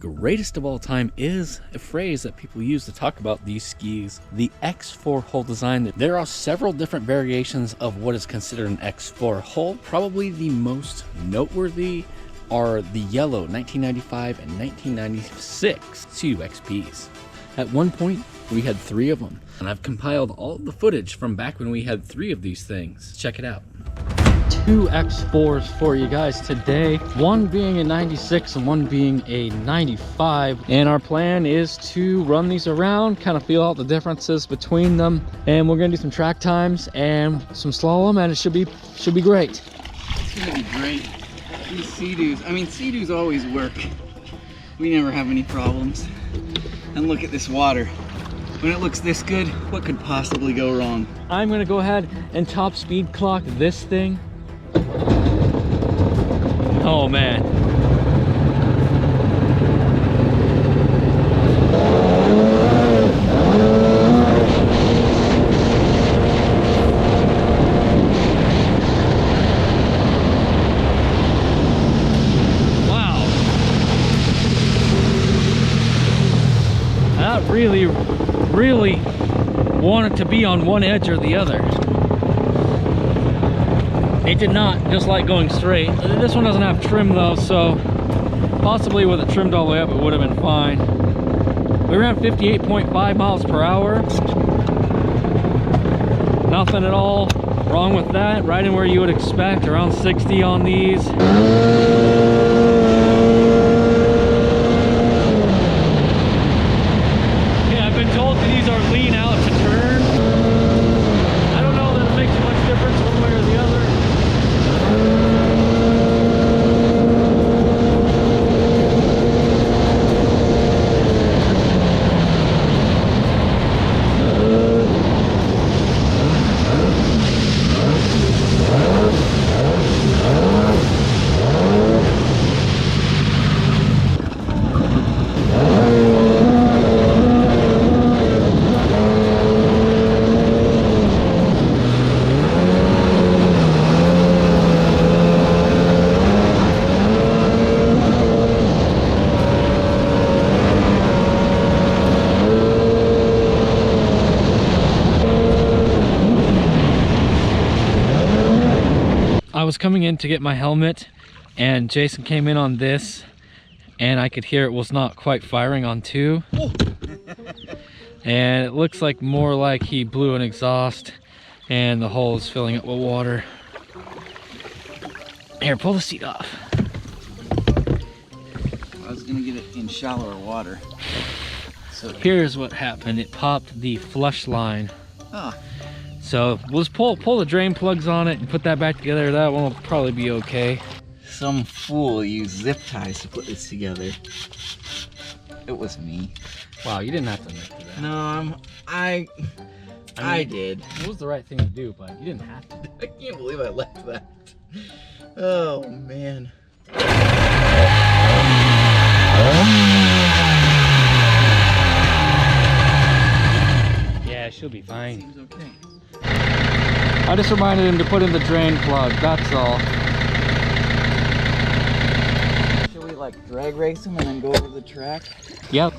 greatest of all time is a phrase that people use to talk about these skis, the X4 hull design. There are several different variations of what is considered an X4 hull. Probably the most noteworthy are the yellow 1995 and 1996 Seadoo XPs. At one point, we had 3 of them, and I've compiled all the footage from back when we had 3 of these things. Check it out. 2 X4s for you guys today, one being a 96 and one being a 95, and our plan is to run these around, kind of feel out the differences between them, and we're gonna do some track times and some slalom, and it should be great. It's gonna be great. These Seadoos, I mean, Seadoos always work. We never have any problems. And look at this water. When it looks this good, what could possibly go wrong? I'm gonna go ahead and top speed clock this thing. Oh man. Wow. That really wanted to be on one edge or the other. It did not just like going straight. This one doesn't have trim though, so possibly with it trimmed all the way up, it would have been fine. We ran 58.5 miles per hour. Nothing at all wrong with that. Right in where you would expect, around 60 on these. Yeah, I've been told that these are lean out to turn. I don't know that it makes much difference one way or the other. I was coming in to get my helmet and Jason came in on this and I could hear it was not quite firing on 2. And it looks like more like he blew an exhaust and the hole is filling up with water. Here, pull the seat off. I was gonna get it in shallower water. So here's what happened. It popped the flush line. Ah. So we'll just pull the drain plugs on it and put that back together. That one will probably be okay. Some fool used zip ties to put this together. It was me. Wow, you didn't have to make that. No, I did. It was the right thing to do, but you didn't have to. I can't believe I left that. Oh man. Yeah, she'll be fine. Seems okay. I just reminded him to put in the drain plug, that's all. Should we like drag race them and then go over the track? Yep.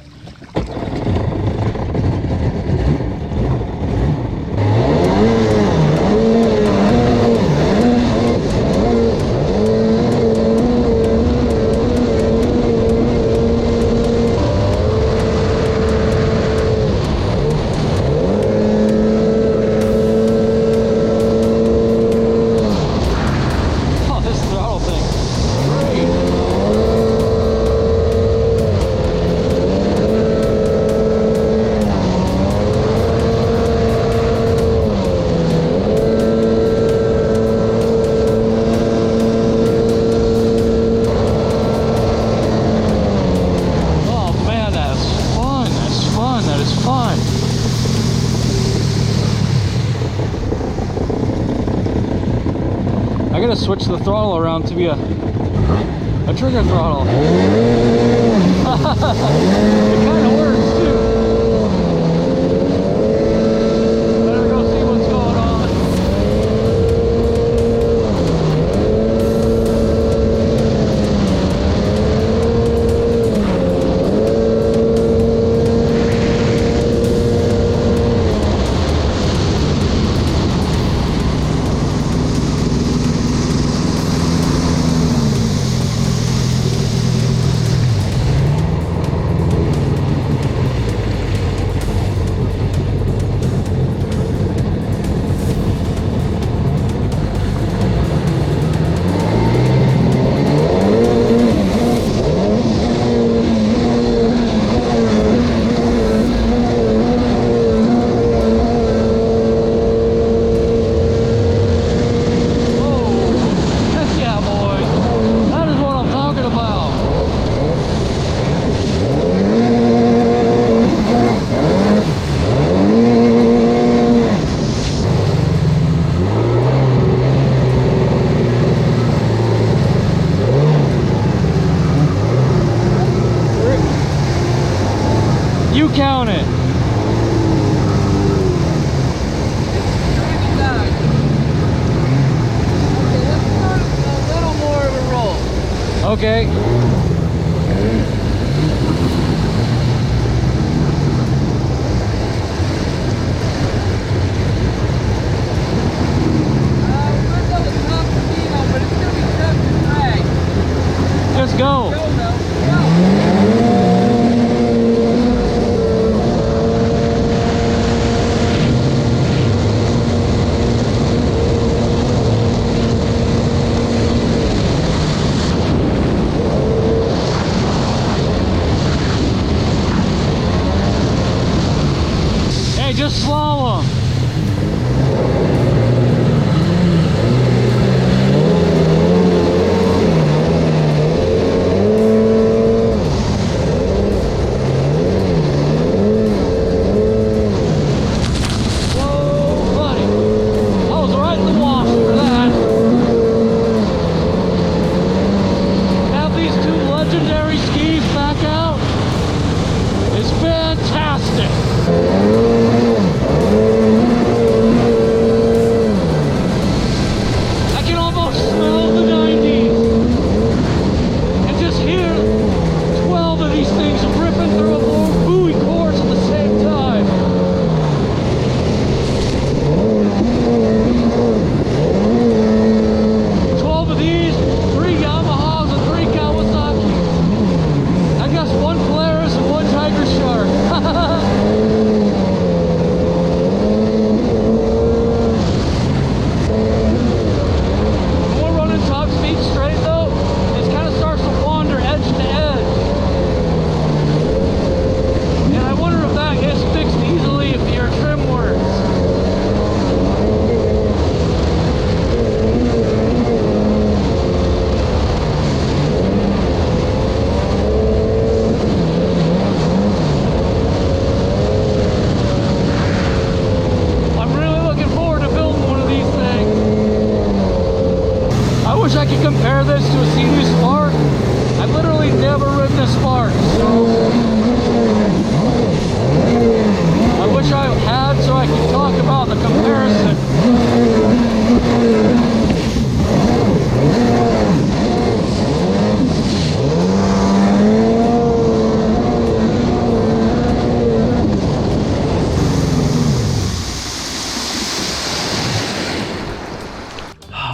gotta switch the throttle around to be a trigger throttle. It kind of works too. Better go see what's going on. You count it. Okay. Just go. Just slalom. Whoa, buddy. I was right in the wash for that. Have these two legendary skis back out is fantastic. I can almost smell the 90s and just hear 12 of these things ripping through a buoy course at the same time. Twelve of these, 3 Yamahas and 3 Kawasaki's. I guess 1 Polaris and 1 Tiger Shark. I can compare this to a Seadoo Spark. I've literally never ridden a Spark, so I wish I had so I could talk about the comparison.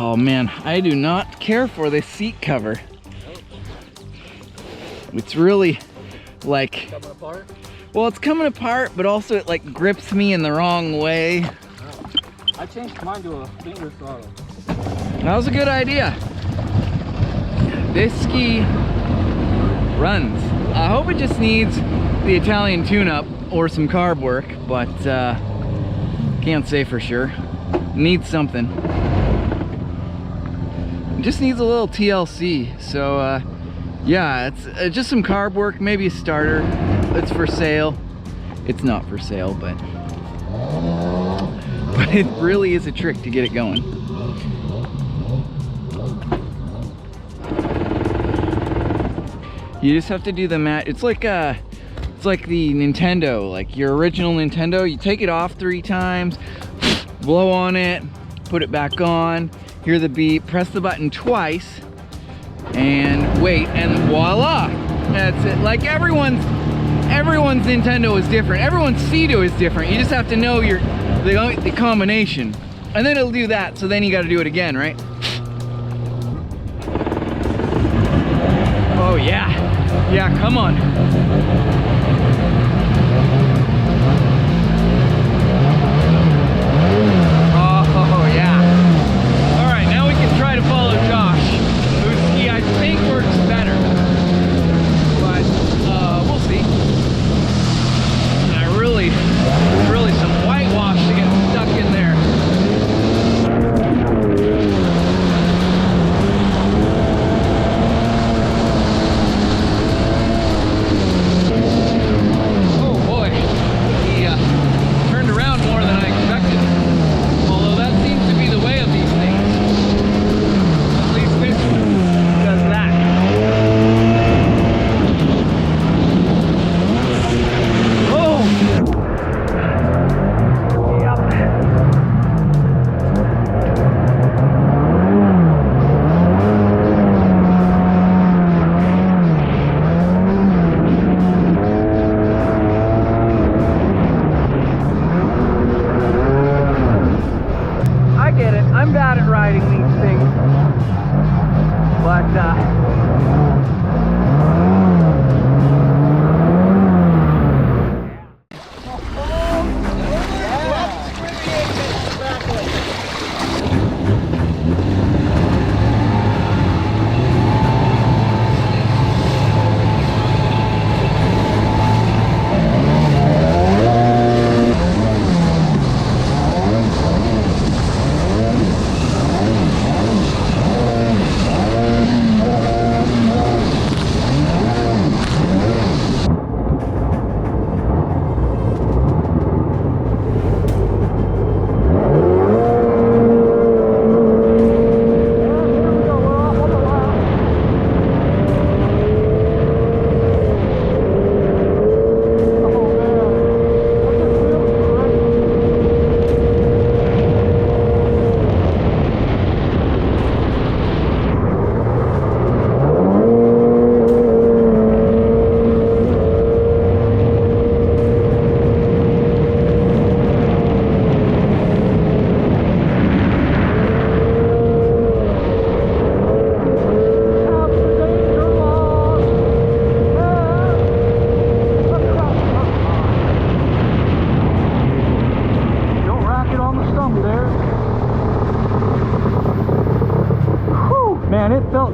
Oh man, I do not care for this seat cover. It's really like, Coming apart? well, it's coming apart, but also it like grips me in the wrong way. I changed mine to a finger throttle. That was a good idea. This ski runs. I hope it just needs the Italian tune-up or some carb work, but can't say for sure. Needs something. It just needs a little TLC. So yeah, it's just some carb work, maybe a starter. It's for sale. It's not for sale, but it really is a trick to get it going. You just have to do the mat. It's like the Nintendo, like your original Nintendo. You take it off 3 times, blow on it, put it back on, hear the beep, press the button twice, and wait, and voila! That's it. Like everyone's Nintendo is different. Everyone's Seadoo is different. You just have to know the combination, and then it'll do that. So then you got to do it again, right? Oh yeah, yeah, come on. Oh yeah. All right, now we can try to follow Josh, whose ski I think works better, but we'll see. And really some whitewash to get stuck in there. Oh boy.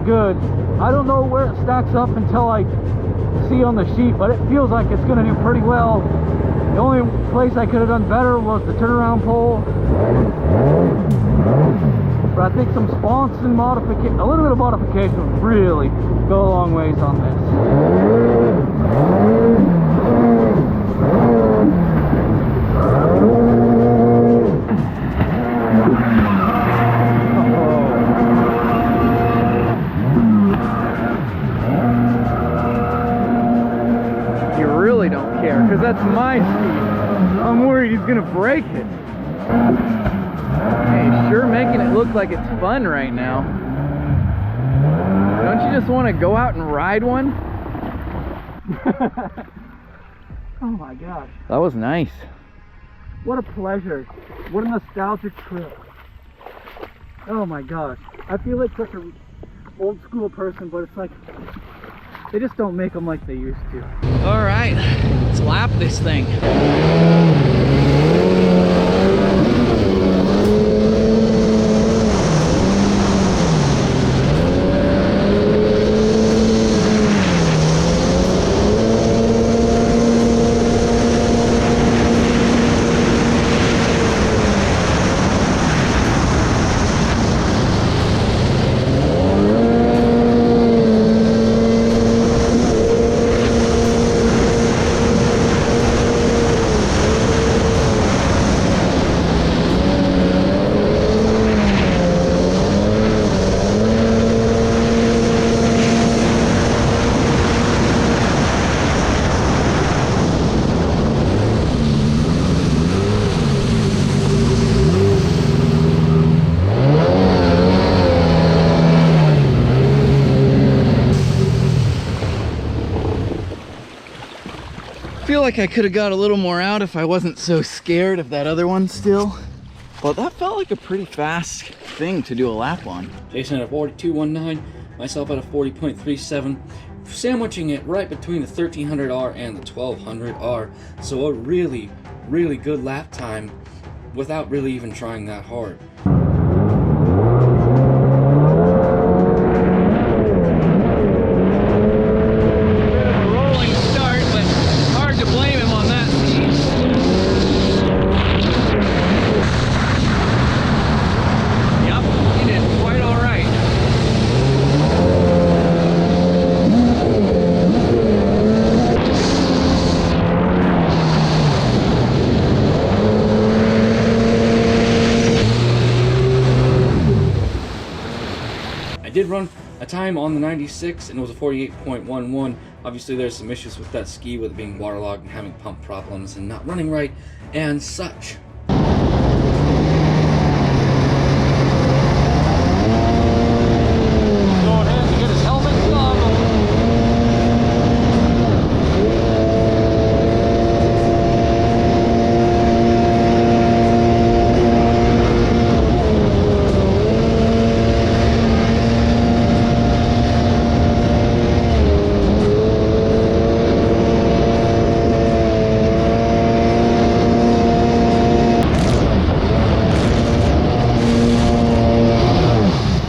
good. I don't know where it stacks up until I see on the sheet, but it feels like it's going to do pretty well. The only place I could have done better was the turnaround pole. But I think some sponks and modification, a little bit of modification would really go a long ways on this. You really don't care, because that's my speed. I'm worried he's gonna break it. Hey, sure making it look like it's fun right now. Don't you just want to go out and ride one? Oh my gosh. That was nice. What a pleasure. What a nostalgic trip. Oh my gosh. I feel like such an old school person, but it's like they just don't make them like they used to. All right, let's lap this thing. I feel like I could have got a little more out if I wasn't so scared of that other one still. But that felt like a pretty fast thing to do a lap on. Jason at a 42.19, myself at a 40.37, sandwiching it right between the 1300R and the 1200R. So a really, really good lap time without really even trying that hard. Did run a time on the 96 and it was a 48.11. Obviously there's some issues with that ski with it being waterlogged and having pump problems and not running right and such.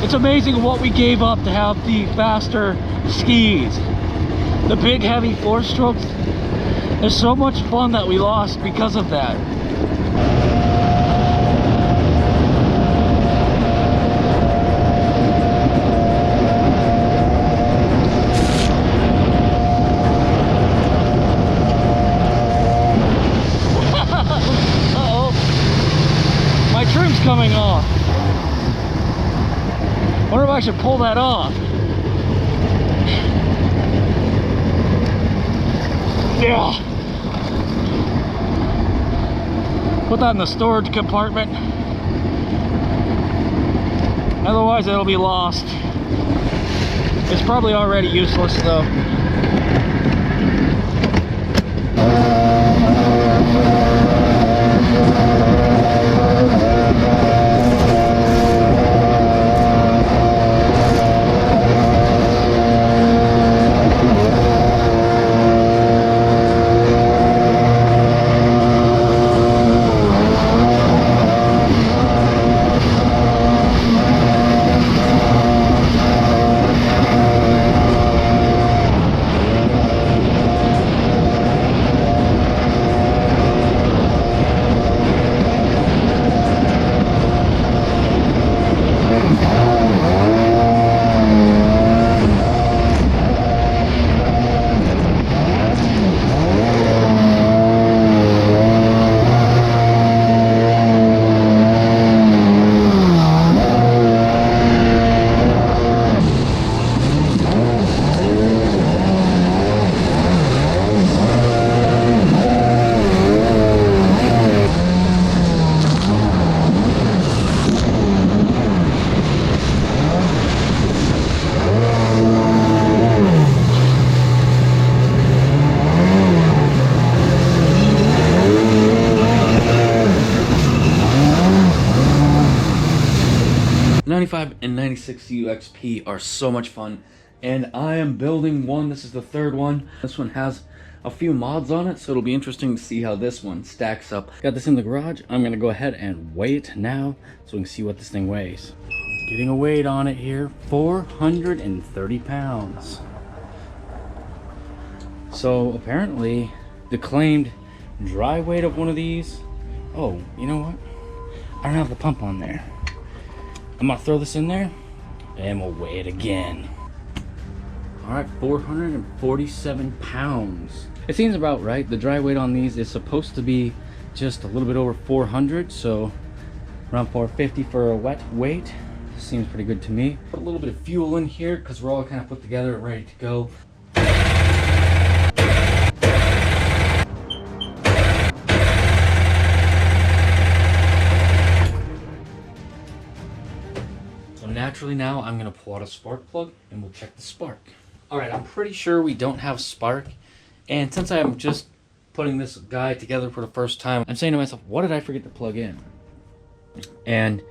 It's amazing what we gave up to have the faster skis. The big heavy 4-strokes. There's so much fun that we lost because of that. Uh-oh. My trim's coming off. I wonder if I should pull that off. Yeah. Put that in the storage compartment. Otherwise it'll be lost. It's probably already useless though. 25 and 96 CUXP are so much fun, and I am building one. This is the third one. This one has a few mods on it, so it'll be interesting to see how this one stacks up. Got this in the garage. I'm gonna go ahead and weigh it now so we can see what this thing weighs. Getting a weight on it here, 430 pounds. So apparently the claimed dry weight of one of these, oh, you know what? I don't have the pump on there. I'm gonna throw this in there and we'll weigh it again. All right, 447 pounds. It seems about right. The dry weight on these is supposed to be just a little bit over 400, so around 450 for a wet weight. Seems pretty good to me. Put a little bit of fuel in here because we're all kind of put together and ready to go. So naturally now I'm gonna pull out a spark plug and we'll check the spark. All right, I'm pretty sure we don't have spark. And since I'm just putting this guy together for the first time, I'm saying to myself, what did I forget to plug in? And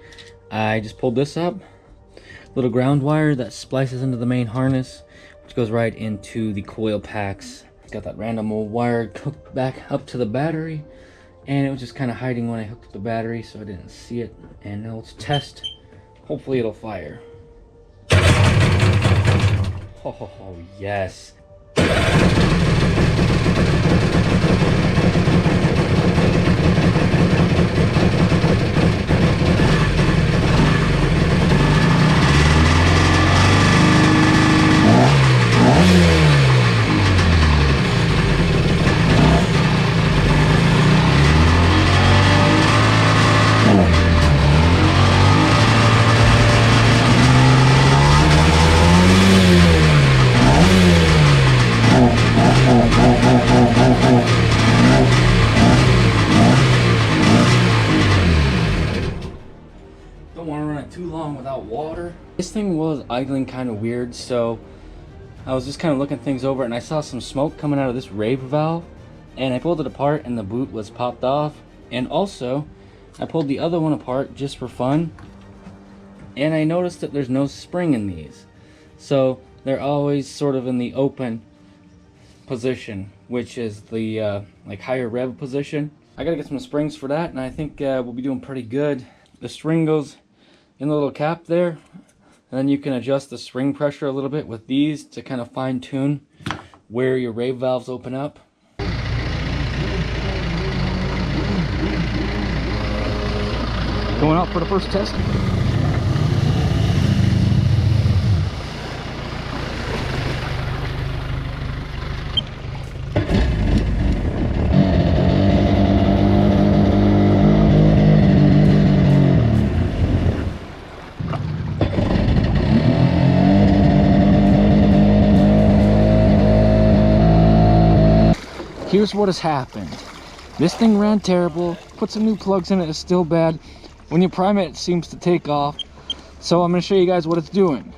I just pulled this up. Little ground wire that splices into the main harness, which goes right into the coil packs. Got that random old wire hooked back up to the battery. And it was just kind of hiding when I hooked up the battery, so I didn't see it. And now let's test. Hopefully it'll fire. Oh, yes. This thing was idling kind of weird, so I was just kind of looking things over and I saw some smoke coming out of this rave valve, and I pulled it apart and the boot was popped off. And also I pulled the other one apart just for fun, and I noticed that there's no spring in these, so they're always sort of in the open position, which is the like higher rev position. I gotta get some springs for that, and I think we'll be doing pretty good. The string goes in the little cap there, and then you can adjust the spring pressure a little bit with these to kind of fine tune where your rave valves open up. Going out for the first test. Here's what has happened. This thing ran terrible. Put some new plugs in it, it's still bad. When you prime it, it seems to take off. So I'm going to show you guys what it's doing.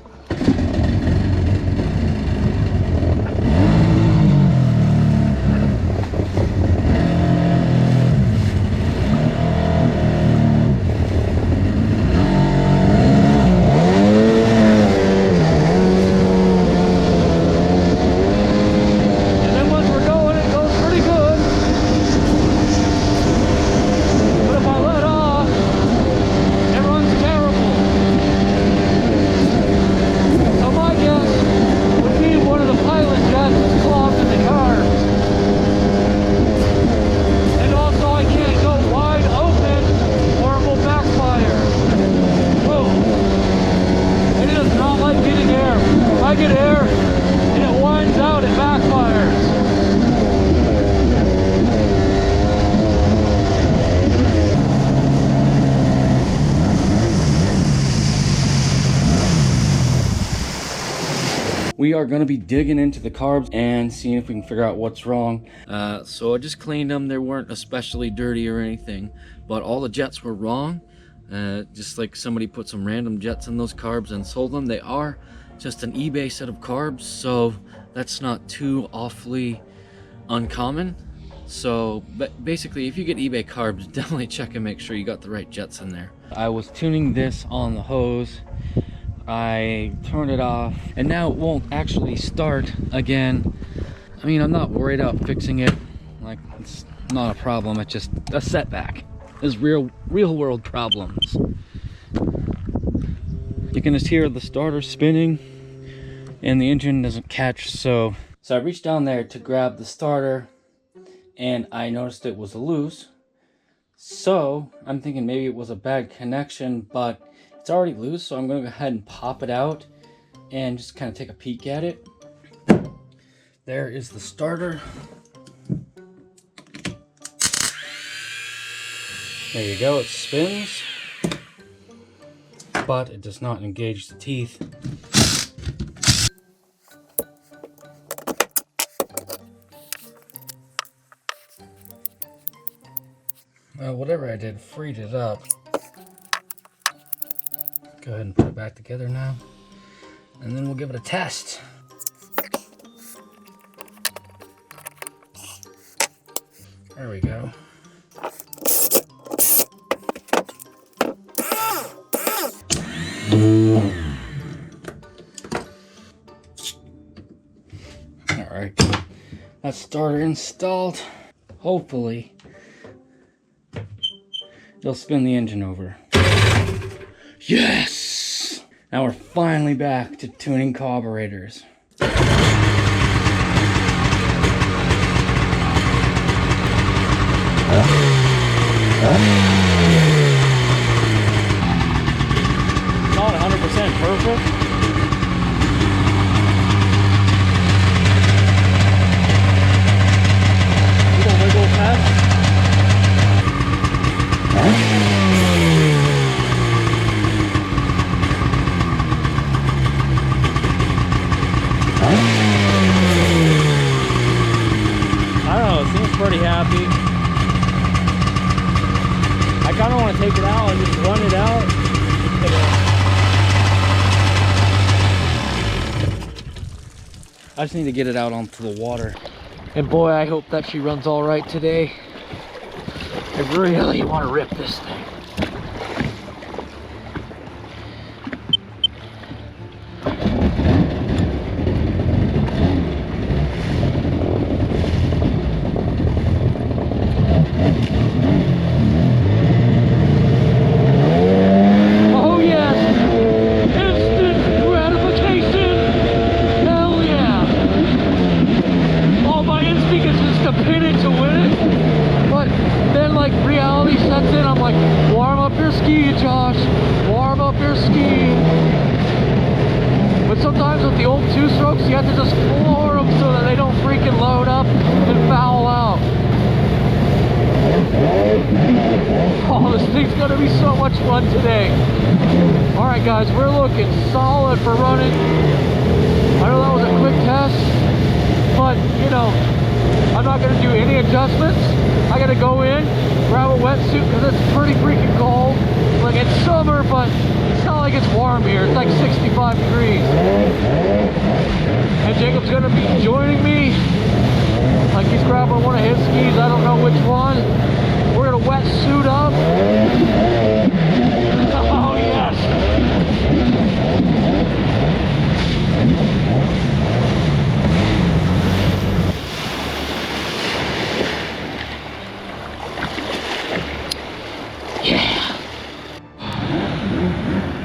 We are going to be digging into the carbs and seeing if we can figure out what's wrong. So I just cleaned them. They weren't especially dirty or anything, but all the jets were wrong. Just like somebody put some random jets in those carbs and sold them. They are just an eBay set of carbs, so that's not too awfully uncommon. So but basically, if you get eBay carbs, definitely check and make sure you got the right jets in there. I was tuning this on the hose. I turned it off and now it won't actually start again. I mean, I'm not worried about fixing it. Like, it's not a problem. It's just a setback. There's real world problems. You can just hear the starter spinning and the engine doesn't catch. So I reached down there to grab the starter and I noticed it was loose. So I'm thinking maybe it was a bad connection, but it's already loose. So I'm going to go ahead and pop it out and just kind of take a peek at it. There is the starter. There you go, it spins, but it does not engage the teeth. Whatever I did freed it up. Go ahead and put it back together now, and then we'll give it a test. There we go. Alright, that starter installed. Hopefully it'll spin the engine over. Yes! Now we're finally back to tuning carburetors. Not 100% perfect. Little wiggle test. I don't know, it seems pretty happy. I kind of want to take it out and just run it out. I just need to get it out onto the water. And boy, I hope that she runs all right today. I really want to rip this thing. Sometimes with the old two-strokes, you have to just floor them so that they don't freaking load up and foul out. Oh, this thing's gonna be so much fun today. Alright guys, we're looking solid for running. I know that was a quick test, but you know, I'm not gonna do any adjustments. I gotta go in, grab a wetsuit because it's pretty freaking cold. Like, it's summer, but it's not like it's warm here. It's like 65 degrees. And Jacob's gonna be joining me. Like, he's grabbing one of his skis. I don't know which one. We're gonna wetsuit up. Oh yes.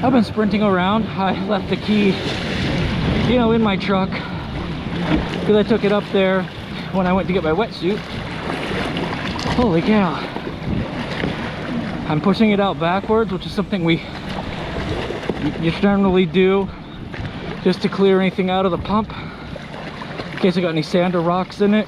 I've been sprinting around. I left the key, you know, in my truck because I took it up there when I went to get my wetsuit. Holy cow. I'm pushing it out backwards, which is something you generally do just to clear anything out of the pump in case I got any sand or rocks in it.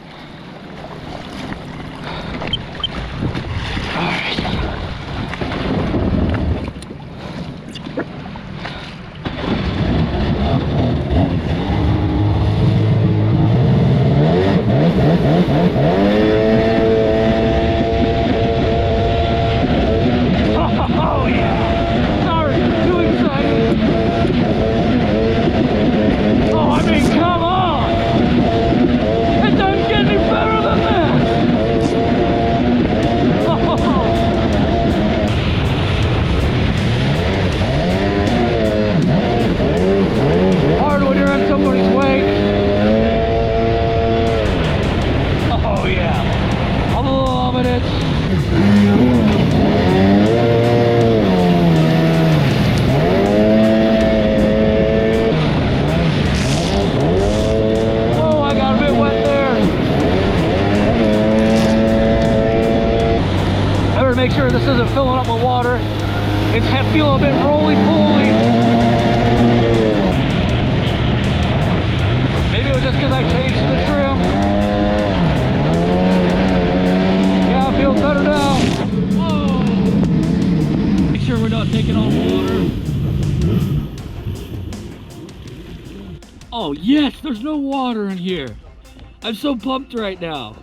Oh, I mean, come on! It doesn't get any yeah. I'm loving it. Oh, I got a bit wet there. I better make sure this isn't filling up with water. It's feeling a bit roly-poly. Maybe it was just because I changed the trim. Yeah, it feels better now. Whoa. Make sure we're not taking on water. Oh yes, there's no water in here. I'm so pumped right now.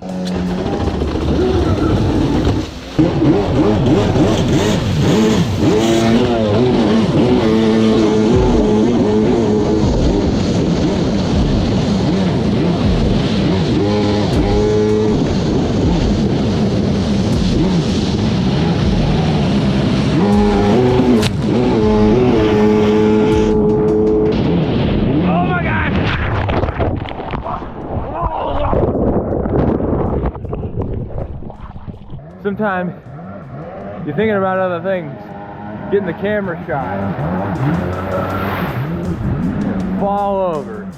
Sometimes you're thinking about other things, getting the camera shot, fall over.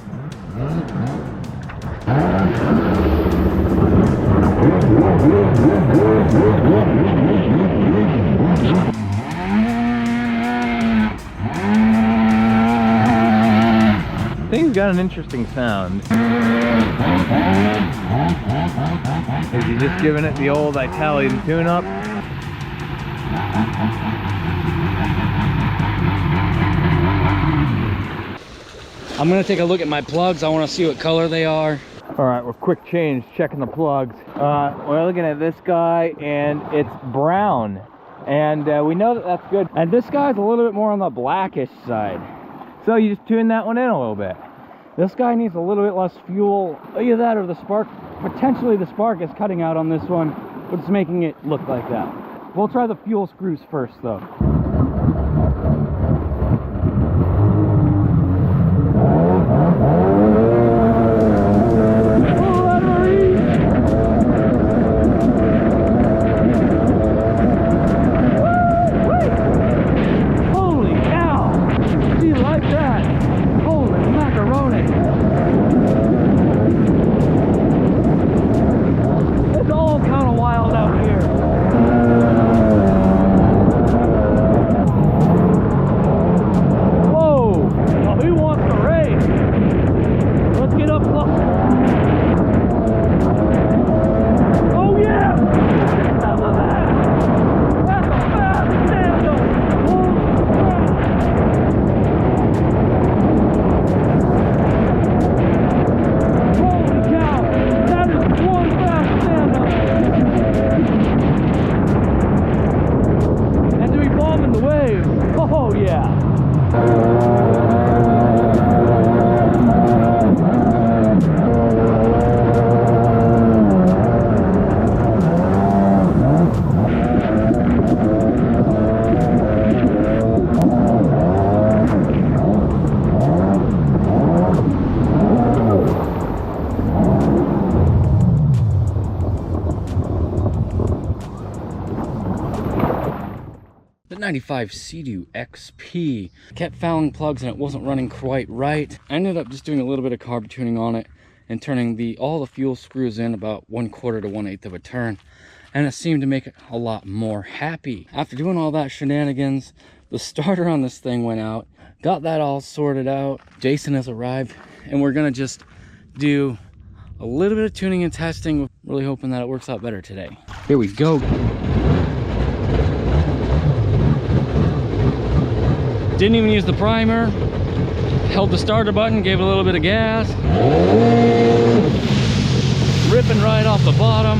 Thing's got an interesting sound. Is he just giving it the old Italian tune-up? I'm gonna take a look at my plugs. I want to see what color they are. All right, well, quick change, checking the plugs. We're looking at this guy, and it's brown. And we know that that's good. And this guy's a little bit more on the blackish side. So you just tune that one in a little bit. This guy needs a little bit less fuel. Either that or the spark. Potentially the spark is cutting out on this one, but it's making it look like that. We'll try the fuel screws first though. Holy cow! Do you like that? Holy macaroni! It's all kind of wild out here. Whoa! Well, who wants to race? Let's get up close. Oh yeah! Some of that! That's a fast tandem! Holy cow! That is one fast tandem! And to be bombing the waves! Oh yeah! The 95 Seadoo XP. Kept fouling plugs and it wasn't running quite right. I ended up just doing a little bit of carb tuning on it and turning all the fuel screws in about 1/4 to 1/8 of a turn. And it seemed to make it a lot more happy. After doing all that shenanigans, the starter on this thing went out. Got that all sorted out. Jason has arrived and we're gonna just do a little bit of tuning and testing. Really hoping that it works out better today. Here we go. Didn't even use the primer. Held the starter button, gave it a little bit of gas. Ripping right off the bottom.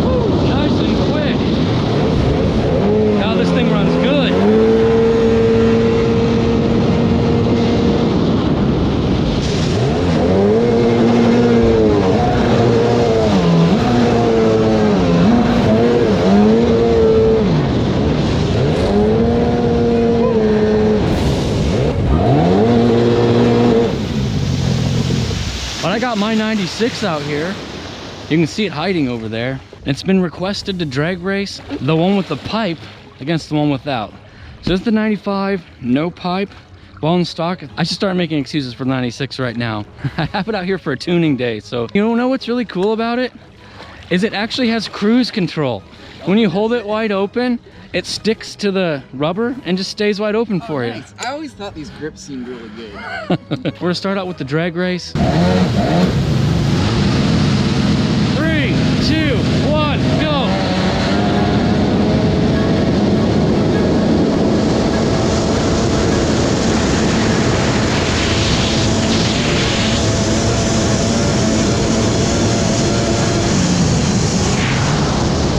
Woo, nice and quick. Now this thing runs good. got my 96 out here. You can see it hiding over there. It's been requested to drag race the one with the pipe against the one without. So this is the 95, no pipe, bone stock. I should start making excuses for the 96 right now. I have it out here for a tuning day. So you know what's really cool about it? Is it actually has cruise control. When you hold it wide open, it sticks to the rubber and just stays wide open for you. Nice. I always thought these grips seemed really good. We're gonna start out with the drag race. 3, 2, 1, go!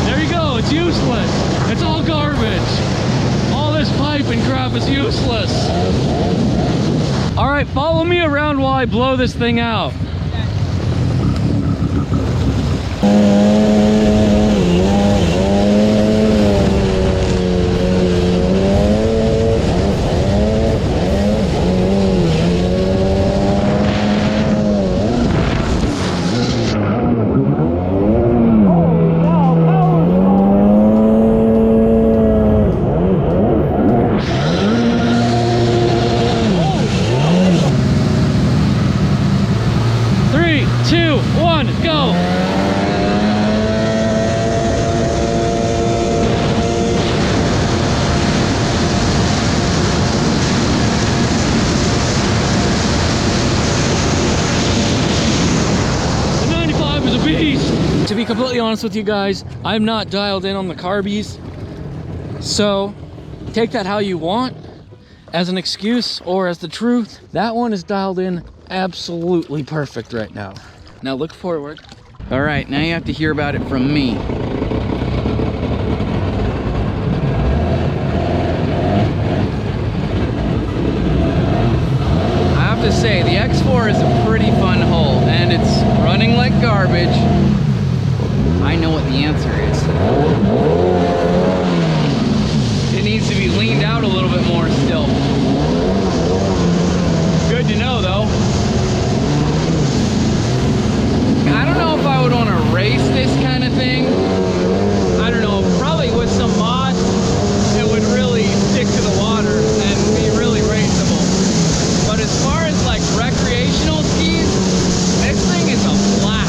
There you go, it's useless. It's all garbage. All this pipe and crap is useless. All right, follow me around while I blow this thing out. To be completely honest with you guys, I'm not dialed in on the carbies, so take that how you want, as an excuse or as the truth. That one is dialed in absolutely perfect right now. Now look forward. All right, now you have to hear about it from me. I have to say, the X4 is a pretty fun hull, and it's running like garbage. I know what the answer is. It needs to be leaned out a little bit more still. Good to know though. I don't know if I would want to race this kind of thing. I don't know, probably with some mods, it would really stick to the water and be really raceable. But as far as like recreational skis, this thing is a blast.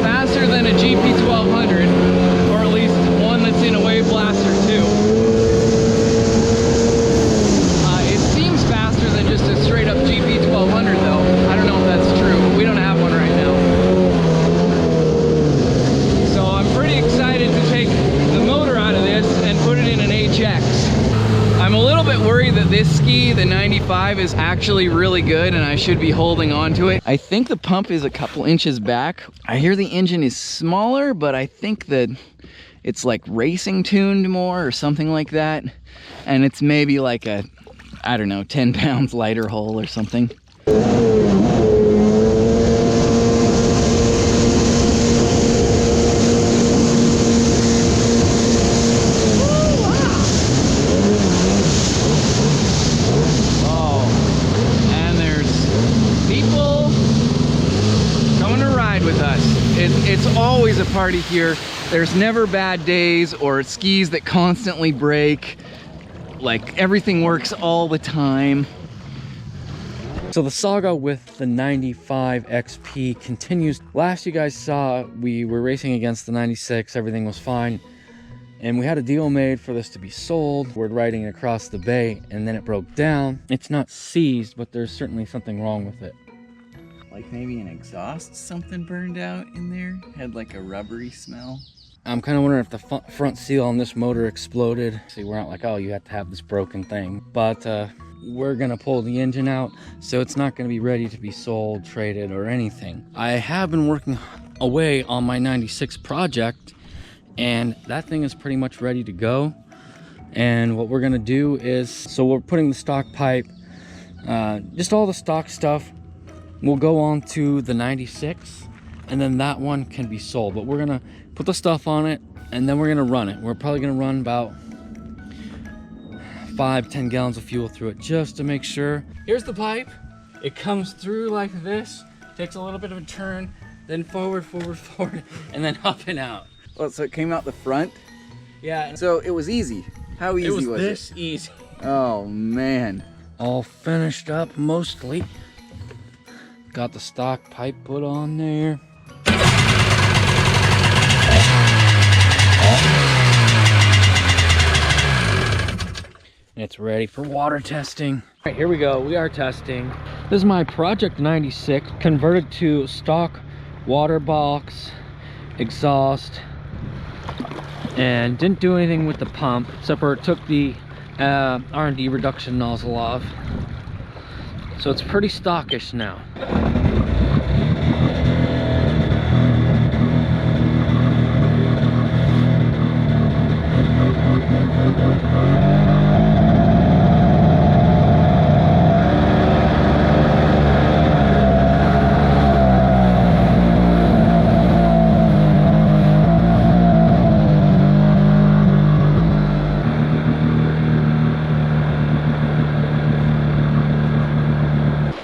Faster than a GP1200, or at least one that's in a waveblaster too. It seems faster than just a straight up GP1200 though. I don't know if that's true. We don't have one right now. So I'm pretty excited to take the motor out of this and put it in an HX. I'm a little bit worried that this ski, the 95, is actually really good and I should be holding on to it. I think the pump is a couple inches back. I hear the engine is smaller, but I think that it's like racing tuned more or something like that. And it's maybe like a, I don't know, 10 pounds lighter hull or something. It's always a party here. There's never bad days or skis that constantly break. Like everything works all the time. So the saga with the 95 XP continues. Last you guys saw, we were racing against the 96, everything was fine. And we had a deal made for this to be sold. We're riding across the bay and then it broke down. It's not seized, but there's certainly something wrong with it. Like maybe an exhaust, something burned out in there? Had like a rubbery smell. I'm kind of wondering if the front seal on this motor exploded. See, we're not like, oh, you have to have this broken thing. But we're gonna pull the engine out, so it's not gonna be ready to be sold, traded, or anything. I have been working away on my 96 project, and that thing is pretty much ready to go. And what we're gonna do is, so we're putting the stock pipe, just all the stock stuff, will go on to the 96, and then that one can be sold. But we're gonna put the stuff on it and then we're gonna run it. We're probably gonna run about 5-10 gallons of fuel through it just to make sure. Here's the pipe. It comes through like this, takes a little bit of a turn, then forward, and then up and out. Well, so it came out the front. Yeah. So it was easy. How easy was it? It was this easy. Oh man. All finished up mostly. Got the stock pipe put on there. And it's ready for water testing. All right, here we go. We are testing. This is my Project 96 converted to stock water box, exhaust, and didn't do anything with the pump except for it took the R&D reduction nozzle off. So it's pretty stockish now.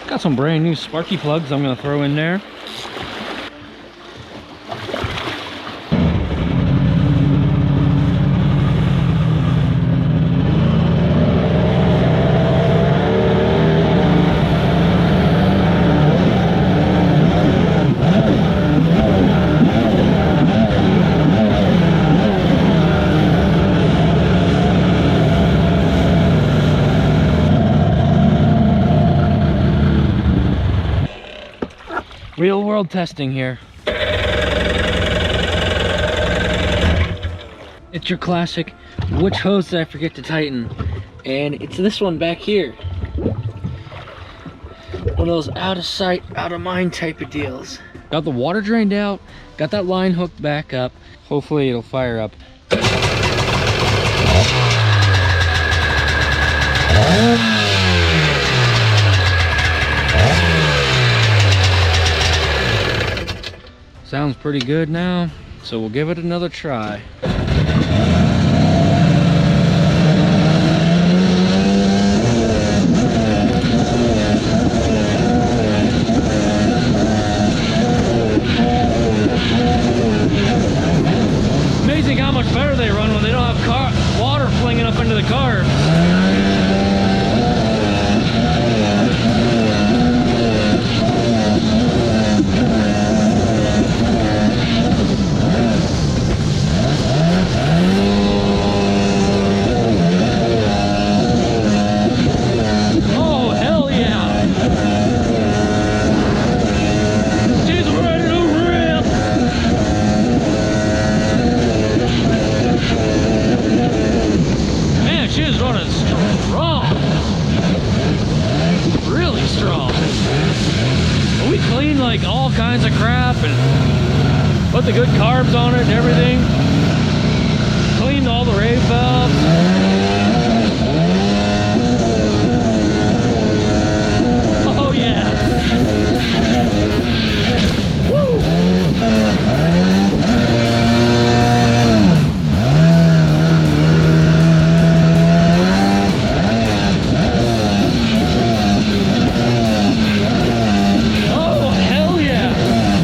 Got some brand new sparky plugs I'm gonna throw in there. Real world testing here. It's your classic, which hose did I forget to tighten? And it's this one back here. One of those out of sight, out of mind type of deals. Got the water drained out, got that line hooked back up. Hopefully it'll fire up. Sounds pretty good now, so we'll give it another try. Amazing how much better they run when they don't have water flinging up into the car. Like all kinds of crap and put the good carbs on it and everything. Cleaned all the rave valves. Oh yeah. Woo.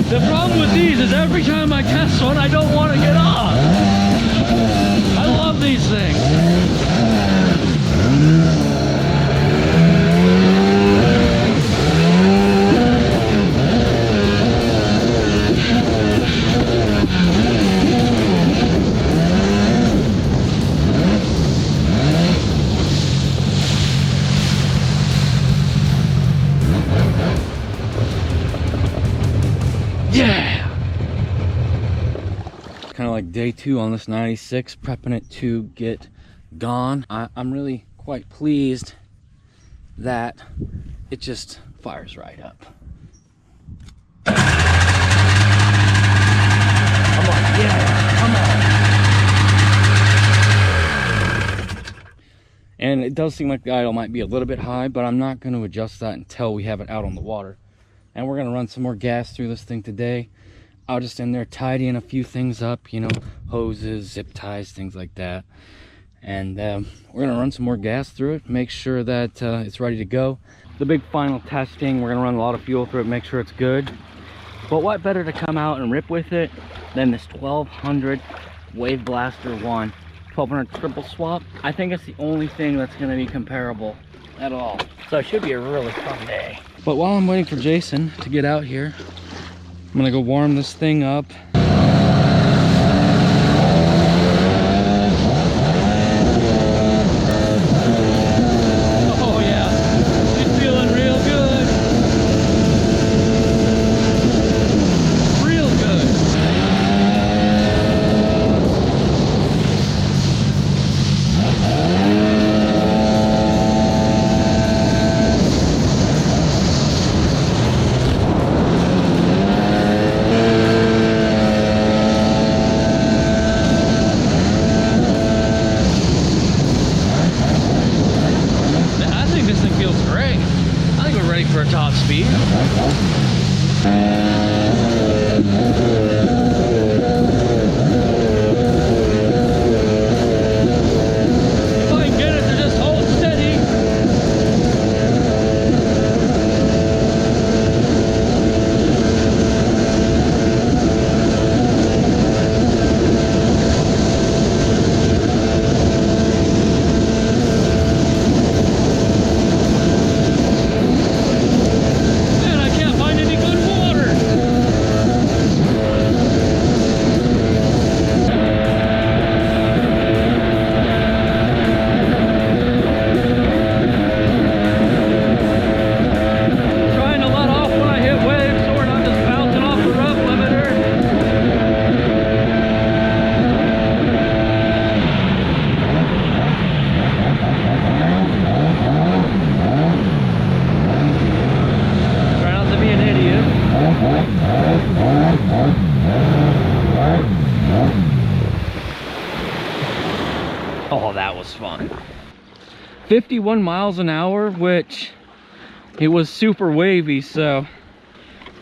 The problem with these is every time I test one, I don't want to get off. I love these things. Yeah! Kind of like day 2 on this 96, prepping it to get gone. I'm really quite pleased that it just fires right up. Come on, yeah, come on. And it does seem like the idle might be a little bit high, but I'm not going to adjust that until we have it out on the water. And we're going to run some more gas through this thing today. I'll just in there tidying a few things up, you know, hoses, zip ties, things like that. And we're going to run some more gas through it, make sure that it's ready to go. the big final testing. We're gonna run a lot of fuel through it, make sure it's good. But what better to come out and rip with it than this 1200 waveblaster 1200 triple swap. I think it's the only thing that's gonna be comparable at all. So it should be a really fun day. But while I'm waiting for Jason to get out here, I'm gonna go warm this thing up. Oh yeah, it's feeling real good. Real good. For a top speed. If I can get it to just hold steady. Oh, that was fun. 51 miles an hour, which it was super wavy, so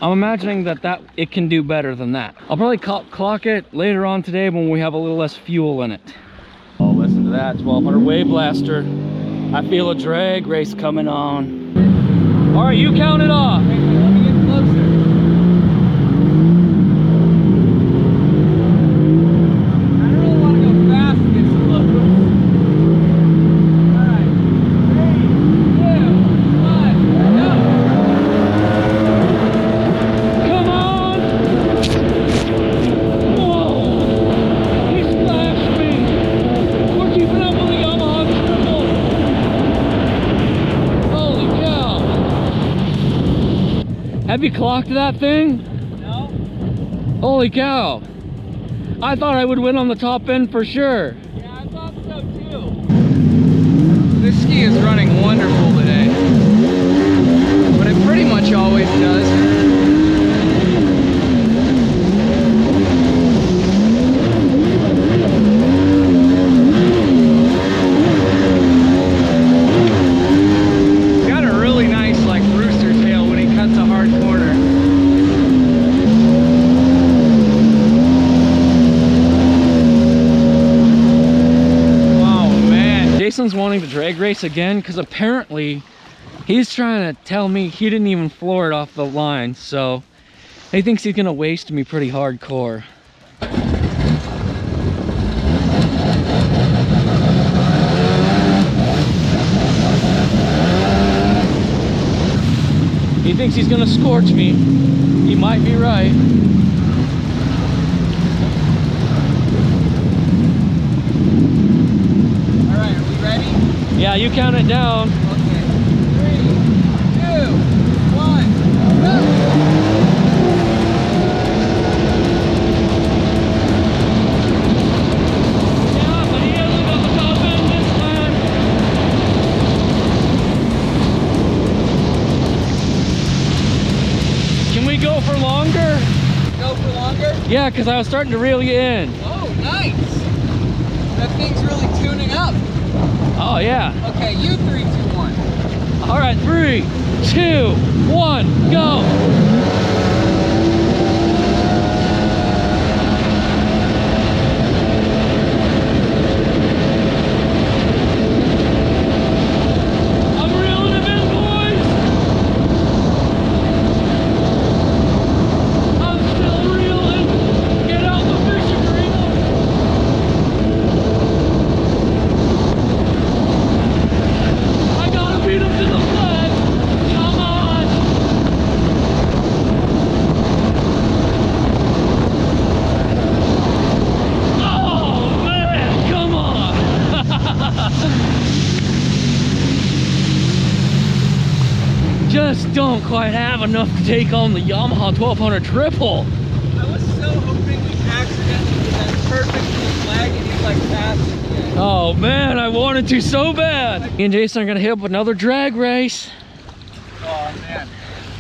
I'm imagining that it can do better than that. I'll probably clock it later on today when we have a little less fuel in it. Oh, listen to that 1200 waveblaster. I feel a drag race coming on. All right, you count it off. Let me get closer. Have you clocked that thing? No. Holy cow. I thought I would win on the top end for sure. Yeah, I thought so too. This ski is running wonderful today. But it pretty much always does. Jason's wanting to drag race again because apparently he's trying to tell me he didn't even floor it off the line, so he thinks he's gonna waste me pretty hardcore. He thinks he's gonna scorch me. He might be right. Yeah, you count it down. Okay. 3, 2, 1, go! Yeah, but he hasn't got the top end this time. Can we go for longer? Go for longer? Yeah, because I was starting to reel you in. Oh, nice. That thing's really tuning up. Oh, yeah. Okay, you 3, 2, 1. All right, 3, 2, 1, go. I'm reeling him in, boys. just don't quite have enough to take on the Yamaha 1200 triple. I was so hoping we accidentally did that perfect little flag and he's like passed again. Oh man, I wanted to so bad. Me and Jason are gonna hit up another drag race. Oh man.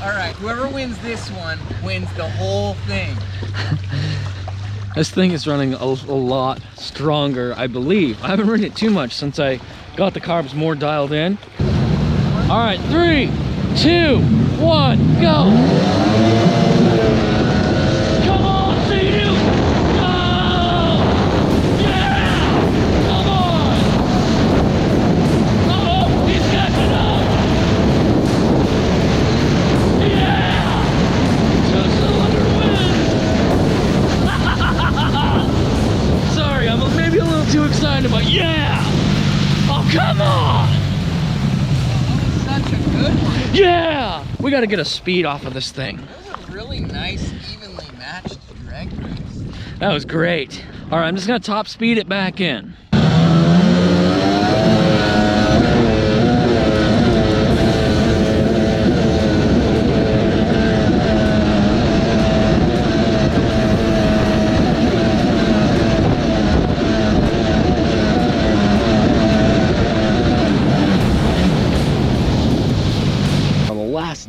All right, whoever wins this one wins the whole thing. This thing is running a lot stronger, I believe. I haven't ridden it too much since I got the carbs more dialed in. All right, 3, 2, 1, go. Come on, Seadoo. Go! Yeah! Come on! Oh, he's catching up! Yeah! Just under wind! Sorry, I'm maybe a little too excited, but yeah! Oh, come on! Such a good one. Yeah! We gotta get a speed off of this thing. That was a really nice, evenly matched drag race. That was great. All right, I'm just gonna top speed it back in.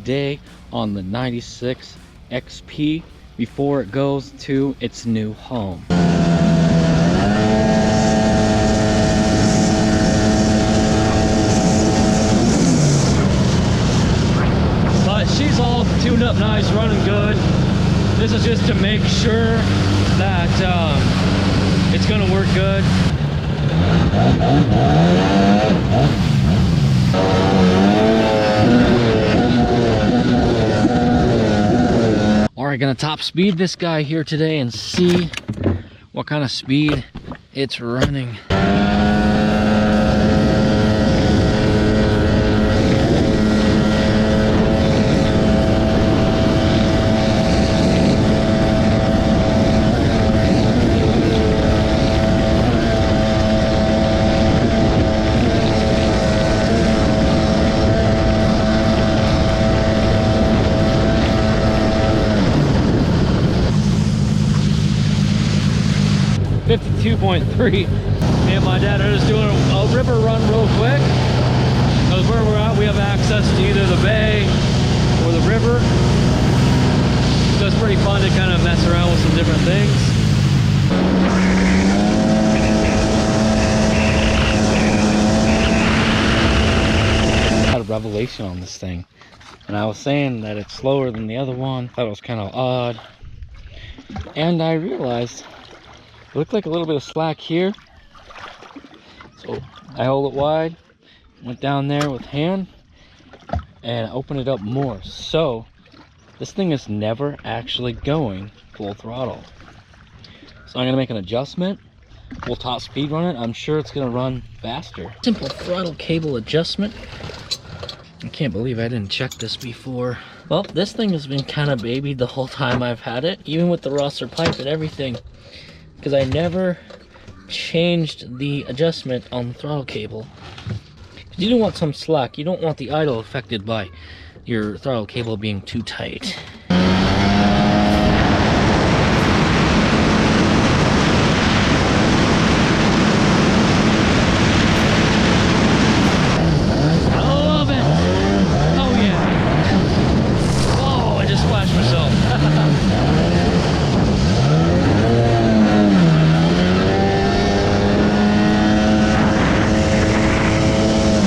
Day on the 96 XP before it goes to its new home. But she's all tuned up nice, running good. This is just to make sure that it's gonna work good. Alright, gonna top speed this guy here today and see what kind of speed it's running. .3. Me and my dad are just doing a river run real quick, because where we're at we have access to either the bay or the river, so it's pretty fun to kind of mess around with some different things. I had a revelation on this thing, and I was saying that it's slower than the other one. Thought it was kind of odd, and I realized it looked like a little bit of slack here, so I hold it wide, went down there with hand, and opened it up more. So this thing is never actually going full throttle. So I'm gonna make an adjustment. We'll top speed run it. I'm sure it's gonna run faster. Simple throttle cable adjustment. I can't believe I didn't check this before. Well, this thing has been kind of babied the whole time I've had it, even with the Rosser pipe and everything, because I never changed the adjustment on the throttle cable. You don't want some slack. You don't want the idle affected by your throttle cable being too tight.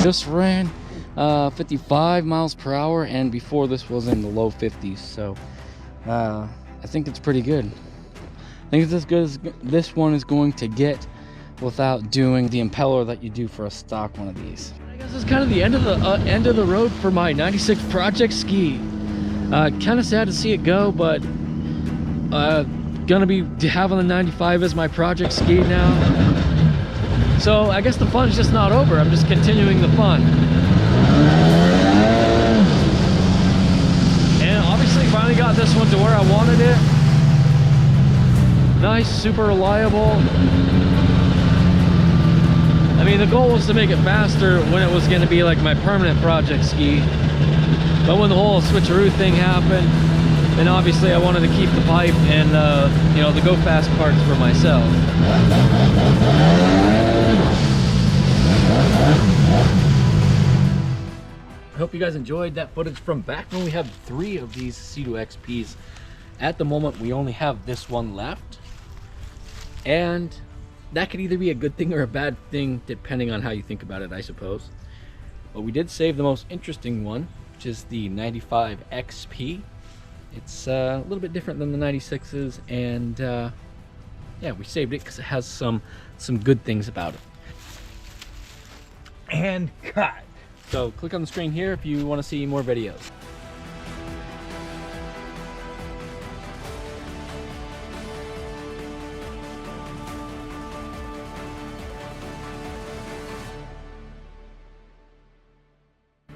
Just ran 55 miles per hour, and before this was in the low 50s, so I think it's pretty good. I think it's as good as this one is going to get without doing the impeller that you do for a stock one of these. I guess it's kind of the end of the road for my 96 project ski. Kind of sad to see it go, but gonna be having the 95 as my project ski now. So I guess the fun's just not over. I'm just continuing the fun. And obviously finally got this one to where I wanted it. Nice, super reliable. I mean, the goal was to make it faster when it was going to be like my permanent project ski. But when the whole switcheroo thing happened, then obviously I wanted to keep the pipe and you know, the go fast parts for myself. I hope you guys enjoyed that footage from back when we had 3 of these Seadoo XPs. At the moment, we only have this one left. And that could either be a good thing or a bad thing, depending on how you think about it, I suppose. But we did save the most interesting one, which is the 95 XP. It's a little bit different than the 96s, and yeah, we saved it because it has some good things about it. And cut. So click on the screen here if you want to see more videos.